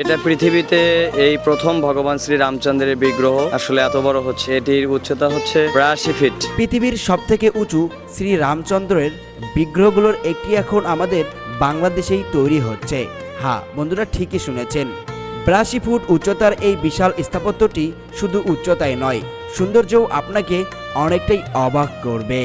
এটা পৃথিবীতে এই প্রথম ভগবান শ্রী রামচন্দ্রের বিগ্রহ আসলে এত বড় হচ্ছে। এটির উচ্চতা হচ্ছে 82 ফিট। পৃথিবীর সবথেকে উঁচু শ্রী রামচন্দ্রের বিগ্রহগুলোর একটি এখন আমাদের বাংলাদেশেই তৈরি হচ্ছে। হ্যাঁ বন্ধুরা, ঠিকই শুনেছেন। 82 ফুট উচ্চতার এই বিশাল স্থাপত্যটি শুধু উচ্চতায় নয়, সৌন্দর্যও আপনাকে অনেকটাই অবাক করবে।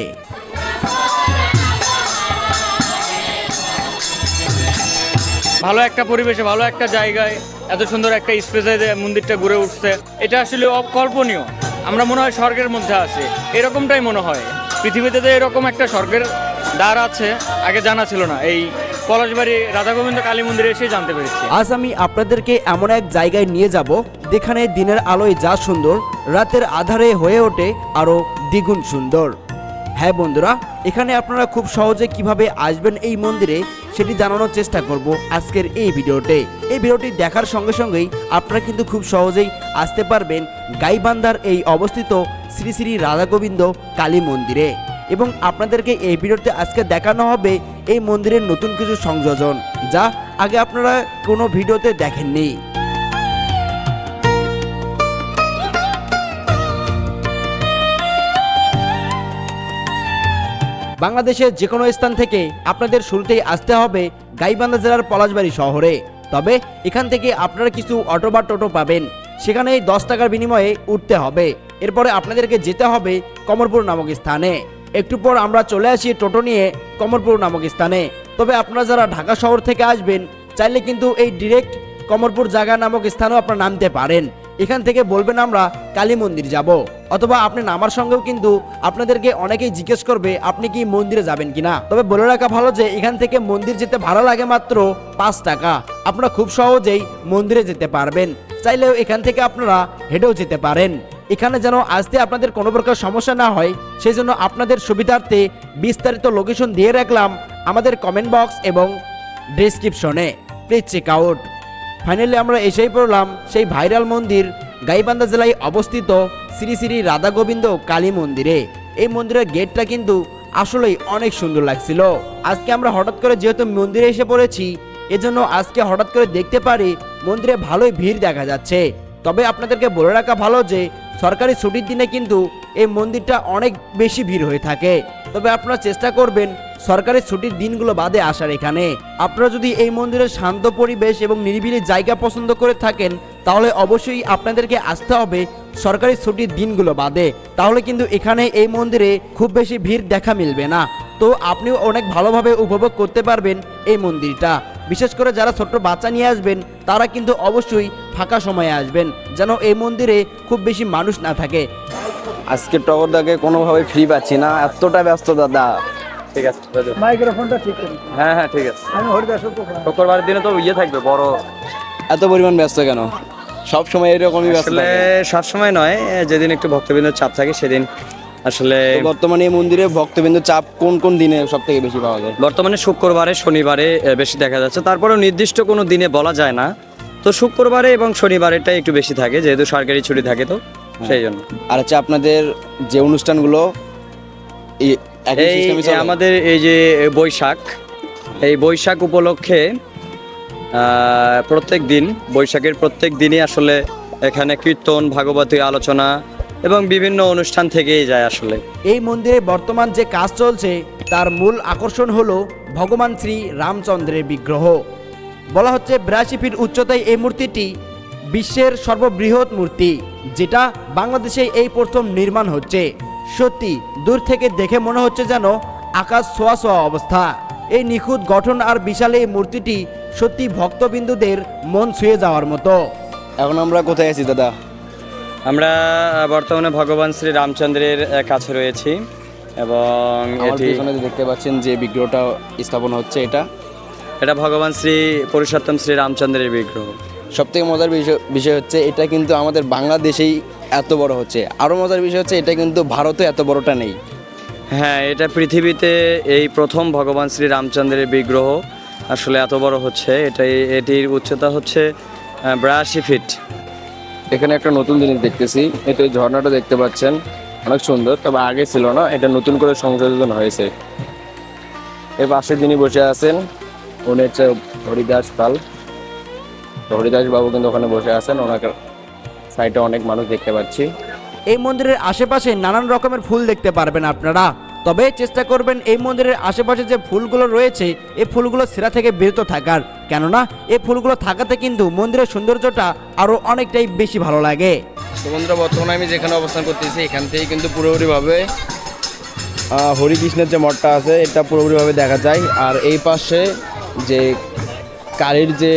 ভালো একটা পরিবেশে, ভালো একটা জায়গায়, এত সুন্দর একটা স্পেসে যে মন্দিরটা গড়ে উঠছে, এটা আসলে অকল্পনীয়। আমরা মনে হয় স্বর্গের মধ্যে আছি, এরকমটাই মনে হয়। পৃথিবীতে যে এরকম একটা স্বর্গের দ্বার আছে আগে জানা ছিল না। এই পলাশবাড়ি রাধা গোবিন্দ কালী মন্দিরে এসে জানতে পেরেছি। আজ আমি আপনাদেরকে এমন এক জায়গায় নিয়ে যাব যেখানে দিনের আলোয় যা সুন্দর, রাতের আধারে হয়ে ওঠে আরও দ্বিগুণ সুন্দর। হ্যাঁ বন্ধুরা, এখানে আপনারা খুব সহজে কিভাবে আসবেন এই মন্দিরে সেটি জানানোর চেষ্টা করব আজকের এই ভিডিওতে। এই ভিডিওটি দেখার সঙ্গে সঙ্গেই আপনারা কিন্তু খুব সহজেই আসতে পারবেন গাইবান্ধার এই অবস্থিত শ্রী শ্রী রাধা গোবিন্দ কালী মন্দিরে। এবং আপনাদেরকে এই ভিডিওতে আজকে দেখানো হবে এই মন্দিরের নতুন কিছু সংযোজন, যা আগে আপনারা কোনো ভিডিওতে দেখেননি। বাংলাদেশের যে কোনো স্থান থেকে আপনাদের শুরুতেই আসতে হবে গাইবান্ধা জেলার পলাশবাড়ি শহরে। তবে এখান থেকে আপনারা কিছু অটো বা টোটো পাবেন, সেখানে 10 টাকার বিনিময়ে উঠতে হবে। এরপরে আপনাদেরকে যেতে হবে কমরপুর নামক স্থানে। একটু পর আমরা চলে আসি টোটো নিয়ে কমরপুর নামক স্থানে। তবে আপনারা যারা ঢাকা শহর থেকে আসবেন, চাইলে কিন্তু এই ডিরেক্ট কমরপুর জায়গা নামক স্থানেও আপনারা নামতে পারেন। এখান থেকে বলবেন আমরা কালী মন্দির যাব, অথবা আপনি নামার সঙ্গেও কিন্তু আপনাদেরকে অনেকেই জিজ্ঞেস করবে আপনি কি মন্দিরে যাবেন কিনা। তবে বলে রাখা ভালো যে এখান থেকে মন্দির যেতে ভাড়া লাগে মাত্র 5 টাকা। আপনারা খুব সহজেই মন্দিরে যেতে পারবেন। চাইলেও এখান থেকে আপনারা হেঁটেও যেতে পারেন। এখানে যেন আসতে আপনাদের কোনো প্রকার সমস্যা না হয়, সেই জন্য আপনাদের সুবিধার্থে বিস্তারিত লোকেশন দিয়ে রাখলাম আমাদের কমেন্ট বক্স এবং ডেসক্রিপশনে। Please check out. ফাইনালি আমরা এসেই পড়লাম সেই ভাইরাল মন্দির গাইবান্ধা জেলায় অবস্থিত শ্রী শ্রী রাধা গোবিন্দ কালী মন্দিরে। এই মন্দিরের গেটটা কিন্তু আসলেই অনেক সুন্দর লাগছিল। আজকে আমরা হঠাৎ করে যেহেতু মন্দিরে এসে পড়েছি, এজন্য আজকে হঠাৎ করে দেখতে পারি মন্দিরে ভালোই ভিড় দেখা যাচ্ছে। তবে আপনাদেরকে বলে রাখা ভালো যে সরকারি ছুটির দিনে কিন্তু এই মন্দিরটা অনেক বেশি ভিড় হয়ে থাকে। তবে আপনারা চেষ্টা করবেন সরকারি ছুটির দিনগুলো বাদে আসার এখানে। আপনারা যদি এই মন্দিরের শান্ত পরিবেশ এবং নিরিবিলি জায়গা পছন্দ করে থাকেন, তাহলে অবশ্যই আপনাদেরকে আসতে হবে সরকারি ছুটির দিনগুলো বাদে। তাহলে কিন্তু এখানে এই মন্দিরে খুব বেশি ভিড় দেখা মিলবে না। তো আপনিও অনেক ভালোভাবে উপভোগ করতে পারবেন এই মন্দিরটা। বিশেষ করে যারা ছোট্ট বাচ্চা নিয়ে আসবেন, তারা কিন্তু অবশ্যই ফাঁকা সময়ে আসবেন, যেন এই মন্দিরে খুব বেশি মানুষ না থাকে। আজকে টগরদাকে কোনোভাবে ফ্রি পাচ্ছি না, এতটা ব্যস্ত দাদা। ঠিক আছে, মাইক্রোফোনটা ঠিক করি। হ্যাঁ ঠিক আছে। আমি হরিদাস শুক্রবার দিনে তো ইয়ে থাকবে বড়। এত পরিমাণ ব্যস্ত কেন? সব সময় এরকমই ব্যস্ত আসলে সব সময় নয়, যেদিন একটু ভক্তবৃন্দের চাপ থাকে সেদিন আসলে। বর্তমানে এই মন্দিরে ভক্তবৃন্দ চাপ কোন কোন দিনে সব থেকে বেশি পাওয়া যায়? বর্তমানে শুক্রবারে শনিবারে বেশি দেখা যাচ্ছে, তারপরেও নির্দিষ্ট কোনো দিনে বলা যায় না। তো শুক্রবারে এবং শনিবারেটাই একটু বেশি থাকে, যেহেতু সরকারি ছুটি থাকে, তো সেই জন্য। আর হচ্ছে আপনাদের যে অনুষ্ঠানগুলো এই আমাদের এই যে বৈশাখ, এই বৈশাখ উপলক্ষে প্রত্যেক দিন, বৈশাখের প্রত্যেক দিনই আসলে এখানে কীর্তন, ভাগবতী আলোচনা এবং বিভিন্ন অনুষ্ঠান থেকেই যায় আসলে। এই মন্দিরে বর্তমান যে কাজ চলছে তার মূল আকর্ষণ হলো ভগবান শ্রী রামচন্দ্রের বিগ্রহ। বলা হচ্ছে 82 ফিট উচ্চতায় এই মূর্তিটি বিশ্বের সর্ববৃহৎ মূর্তি, যেটা বাংলাদেশে এই প্রথম নির্মাণ হচ্ছে। সত্যি দূর থেকে দেখে মনে হচ্ছে যেন আকাশ ছোঁয়া ছোঁয়া অবস্থা। এই নিখুঁত গঠন আর বিশাল এই মূর্তিটি সত্যি ভক্তবিন্দুদের মন ছুঁয়ে যাওয়ার মতো। এখন আমরা কোথায় আছি দাদা? আমরা বর্তমানে ভগবান শ্রী রামচন্দ্রের কাছে রয়েছি এবং এটি দেখতে পাচ্ছেন যে বিগ্রহটা স্থাপন হচ্ছে, এটা ভগবান শ্রী পুরুষোত্তম শ্রী রামচন্দ্রের বিগ্রহ। সব থেকে মজার বিষয় হচ্ছে এটা কিন্তু আমাদের বাংলাদেশেই এত বড় হচ্ছে। আরও মজার বিষয় হচ্ছে এটা কিন্তু ভারতে এত বড়টা নেই। হ্যাঁ, এটা পৃথিবীতে এই প্রথম ভগবান শ্রী রামচন্দ্রের বিগ্রহ আসলে এত বড় হচ্ছে। এটির উচ্চতা হচ্ছে 82 ফিট। এখানে একটা নতুন জিনিস দেখতেছি, এটা ঝর্ণাটা দেখতে পাচ্ছেন, অনেক সুন্দর। তবে আগে ছিল না, এটা নতুন করে সংযোজন হয়েছে। এর পাশে যিনি বসে আছেন উনি হচ্ছে হরিদাস পাল। তো হরিদাস বাবু কিন্তু ওখানে বসে আছেন, ওনাকে সাইডে অনেক মানুষ দেখতে পাচ্ছি। এই মন্দিরের আশেপাশে নানান রকমের ফুল দেখতে পারবেন আপনারা, তবে চেষ্টা করবেন এই মন্দিরের আশেপাশে যে ফুলগুলো রয়েছে এই ফুলগুলো ছেঁড়া থেকে বিরত থাকার, কেননা এই ফুলগুলো থাকাতে কিন্তু মন্দিরের সৌন্দর্যটা আরও অনেকটাই বেশি ভালো লাগে। তো বন্ধুরা, বর্তমানে আমি যেখানে অবস্থান করতেছি এখান থেকে কিন্তু পুরোপুরিভাবে হরিকৃষ্ণের যে মঠটা আছে এটা পুরোপুরিভাবে দেখা যায়। আর এই পাশে যে কালীর যে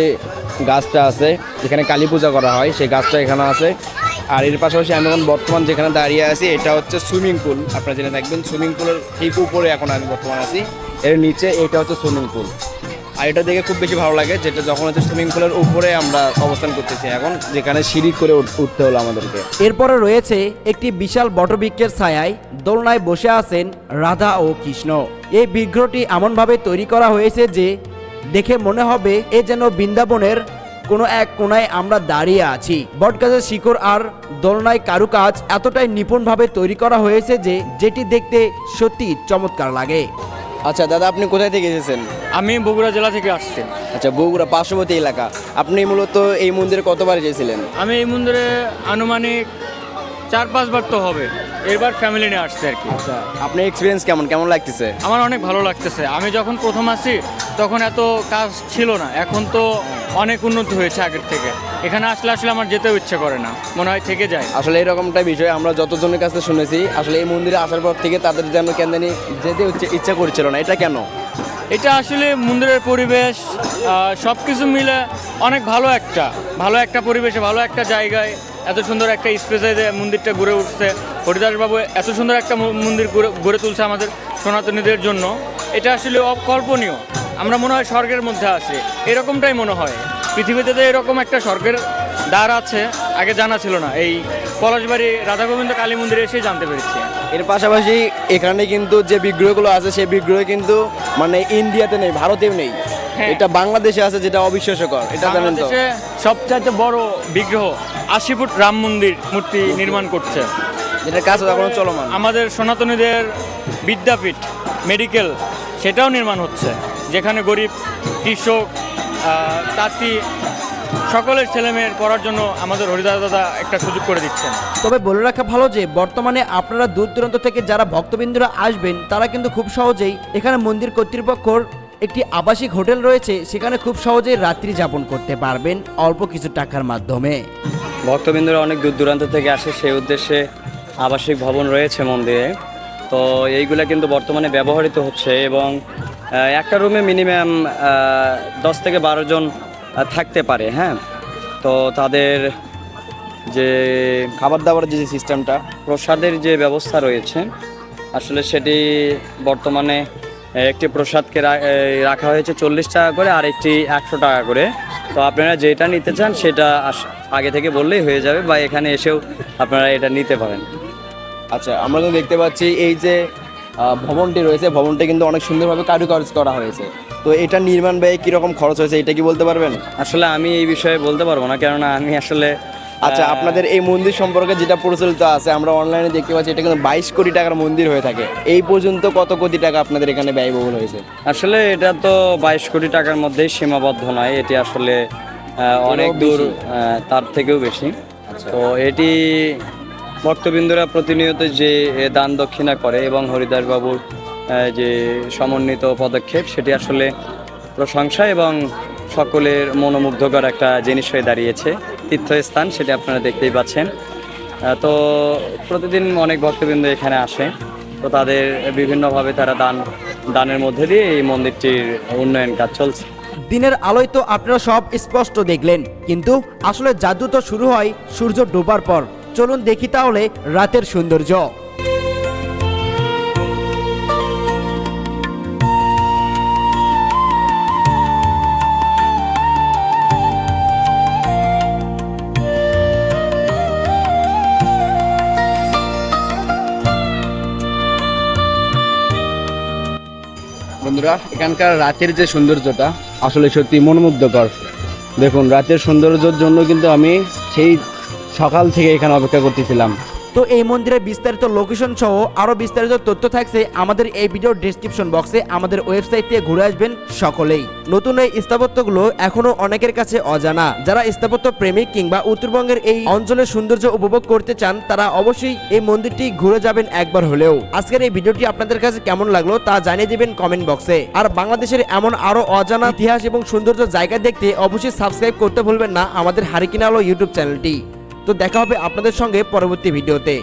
গাছটা আছে, যেখানে কালী পূজা করা হয়, সেই গাছটা এখানে আছে। আর এর পাশাপাশি আমি এখন বর্তমান যেখানে দাঁড়িয়ে আছি এটা হচ্ছে সুইমিং পুল। আপনারা জেনে থাকবেন সুইমিং পুলের ঠিক উপরে এখন আমি বর্তমান আছি, এর নিচে এটা হচ্ছে সুইমিং পুল। আর এটা দেখে খুব বেশি ভালো লাগে, যেটা যখন হচ্ছে সুইমিং পুলের উপরে আমরা অবস্থান করতেছি এখন, যেখানে সিঁড়ি করে উঠতে হলো আমাদেরকে। এরপরে রয়েছে একটি বিশাল বটবৃক্ষের ছায়ায় দোলনায় বসে আছেন রাধা ও কৃষ্ণ। এই বিগ্রহটি এমনভাবে তৈরি করা হয়েছে যে দেখে মনে হবে এ যেন বৃন্দাবনের কোনো এক কোনায় আমরা দাঁড়িয়ে আছি। বটগাছের শিকড় আর দোলনায় কারুকাজ এতটাই নিপুণভাবে তৈরি করা হয়েছে যে যেটি দেখতে সত্যি চমৎকার লাগে। আচ্ছা দাদা, আপনি কোথায় থেকে এসেছেন? আমি বগুড়া জেলা থেকে আসছি। আচ্ছা, বগুড়া পার্শ্ববর্তী এলাকা। আপনি মূলত এই মন্দিরে কতবার এসেছিলেন? আমি এই মন্দিরে আনুমানিক 4-5 বার তো হবে, এবার ফ্যামিলি নিয়ে আসছে আর কি। আচ্ছা, আপনার এক্সপিরিয়েন্স কেমন লাগতেছে? আমার অনেক ভালো লাগতেছে। আমি যখন প্রথম আসি তখন এত কাজ ছিল না, এখন তো অনেক উন্নত হয়েছে আগের থেকে। এখানে আসলে আমার যেতেও ইচ্ছে করে না, মনে হয় থেকে যায়। আসলে এরকমটা বিষয় আমরা যতজনের কাছে শুনেছি, আসলে এই মন্দিরে আসার পর থেকে তাদের যেন কেন জানি যেতে ইচ্ছা করছিল না। এটা কেন? এটা আসলে মন্দিরের পরিবেশ সব কিছু মিলে অনেক ভালো একটা পরিবেশে, ভালো একটা জায়গায় এত সুন্দর একটা স্পেসে মন্দিরটা গড়ে উঠছে। হরিদাসবাবু এত সুন্দর একটা মন্দির গড়ে তুলছে আমাদের সনাতনীদের জন্য। এটা আসলে অকল্পনীয়। আমরা মনে হয় স্বর্গের মধ্যে আছি, এরকমটাই মনে হয়। পৃথিবীতে তো এরকম একটা স্বর্গের দ্বার আছে, আগে জানা ছিল না। এই পলাশবাড়ি রাধা গোবিন্দ কালী মন্দিরে এসেই জানতে পেরেছি। এর পাশাপাশি এখানে কিন্তু যে বিগ্রহগুলো আছে সেই বিগ্রহ কিন্তু মানে ইন্ডিয়াতে নেই, ভারতেও নেই। হ্যাঁ। এটা বাংলাদেশে আছে, যেটা অবিশ্বাস্যকর। এটা জানেন তো? বাংলাদেশে সবচাইতে বড় বিগ্রহ 80 ফুট রাম মূর্তি নির্মাণ করছে, যেটার কাজ এখনো চলমান। আমাদের সনাতনীদের বিদ্যাপীঠ মেডিকেল সেটাও নির্মাণ হচ্ছে, যেখানে গরিব কৃষক তাঁতি সকলের ছেলেমেয়ের পড়ার জন্য আমাদের হরিদাস দাদা একটা সুযোগ করে দিচ্ছেন। তবে বলে রাখা ভালো যে বর্তমানে আপনারা দূর দূরান্ত থেকে যারা ভক্তবৃন্দরা আসবেন তারা কিন্তু খুব সহজেই এখানে মন্দির কর্তৃপক্ষর একটি আবাসিক হোটেল রয়েছে, সেখানে খুব সহজেই রাত্রি যাপন করতে পারবেন অল্প কিছু টাকার মাধ্যমে। ভক্তবৃন্দরা অনেক দূর দূরান্ত থেকে আসে, সেই উদ্দেশ্যে আবাসিক ভবন রয়েছে মন্দিরে। তো এইগুলা কিন্তু বর্তমানে ব্যবহৃত হচ্ছে এবং একটা রুমে মিনিমাম 10 থেকে 12 জন থাকতে পারে। হ্যাঁ, তো তাদের যে খাবার দাবারের যে সিস্টেমটা, প্রসাদের যে ব্যবস্থা রয়েছে, আসলে সেটি বর্তমানে একটি প্রসাদকে রাখা হয়েছে 40 টাকা করে, আর একটি 100 টাকা করে। তো আপনারা যেটা নিতে চান সেটা আগে থেকে বললেই হয়ে যাবে, বা এখানে এসেও আপনারা এটা নিতে পারেন। আচ্ছা, আমরা তো দেখতে পাচ্ছি এই যে ভবনটি রয়েছে, ভবনটি কিন্তু অনেক সুন্দরভাবে কারুকাজ করা হয়েছে। তো এটা নির্মাণ ব্যয় কীরকম খরচ হয়েছে এটা কি বলতে পারবেন? আসলে আমি এই বিষয়ে বলতে পারবো না, কেননা আমি আসলে আচ্ছা, আপনাদের এই মন্দির সম্পর্কে যেটা প্রচলিত আছে, আমরা অনলাইনে দেখতে পাচ্ছি এটা কিন্তু 22 কোটি টাকার মন্দির হয়ে থাকে। এই পর্যন্ত কত কোটি টাকা আপনাদের এখানে ব্যয়বহুল হয়েছে? আসলে এটা তো 22 কোটি টাকার মধ্যেই সীমাবদ্ধ নয়, এটি আসলে অনেক দূর, তার থেকেও বেশি। তো এটি ভক্তবৃন্দরা প্রতিনিয়ত যে দান দক্ষিণা করে এবং হরিদাস বাবুর যে সমন্বিত পদক্ষেপ, সেটি আসলে প্রশংসা এবং সকলের মনোমুগ্ধকর একটা জিনিস হয়ে দাঁড়িয়েছে। তীর্থস্থান, সেটা আপনারা দেখতেই পাচ্ছেন। তো প্রতিদিন অনেক ভক্তবৃন্দ এখানে আসে, তো তাদের বিভিন্নভাবে তারা দানের মধ্যে দিয়ে এই মন্দিরটির উন্নয়ন কাজ চলছে। দিনের আলোয় তো আপনারা সব স্পষ্ট দেখলেন, কিন্তু আসলে জাদু তো শুরু হয় সূর্য ডোবার পর। চলুন দেখি তাহলে রাতের সৌন্দর্য। বন্ধুরা, এখানকার রাতের যে সৌন্দর্যটা আসলে সত্যি মনোমুগ্ধকর। দেখুন, রাতের সৌন্দর্যের জন্য কিন্তু আমি সেই সকাল থেকে এখানে অপেক্ষা করতেছিলাম। তো এই মন্দিরের বিস্তারিত লোকেশন সহ আরো বিস্তারিত তথ্য থাকছে আমাদের এই ভিডিওর ডেসক্রিপশন বক্সে। আমাদের ওয়েবসাইট থেকে ঘুরে আসবেন সকলেই। নতুন এই স্থাপত্যগুলো এখনো অনেকের কাছে অজানা। যারা স্থাপত্য প্রেমিক কিংবা উত্তরবঙ্গের এই অঞ্চলের সৌন্দর্য উপভোগ করতে চান তারা অবশ্যই এই মন্দিরটি ঘুরে যাবেন একবার হলেও। আজকের এই ভিডিওটি আপনাদের কাছে কেমন লাগলো তা জানিয়ে দিবেন কমেন্ট বক্সে। আর বাংলাদেশের এমন আরো অজানা ইতিহাস এবং সৌন্দর্য জায়গা দেখতে অবশ্যই সাবস্ক্রাইব করতে ভুলবেন না আমাদের হারিকিন আলো ইউটিউব চ্যানেলটি। তো দেখা হবে আপনাদের সঙ্গে পরবর্তী ভিডিওতে।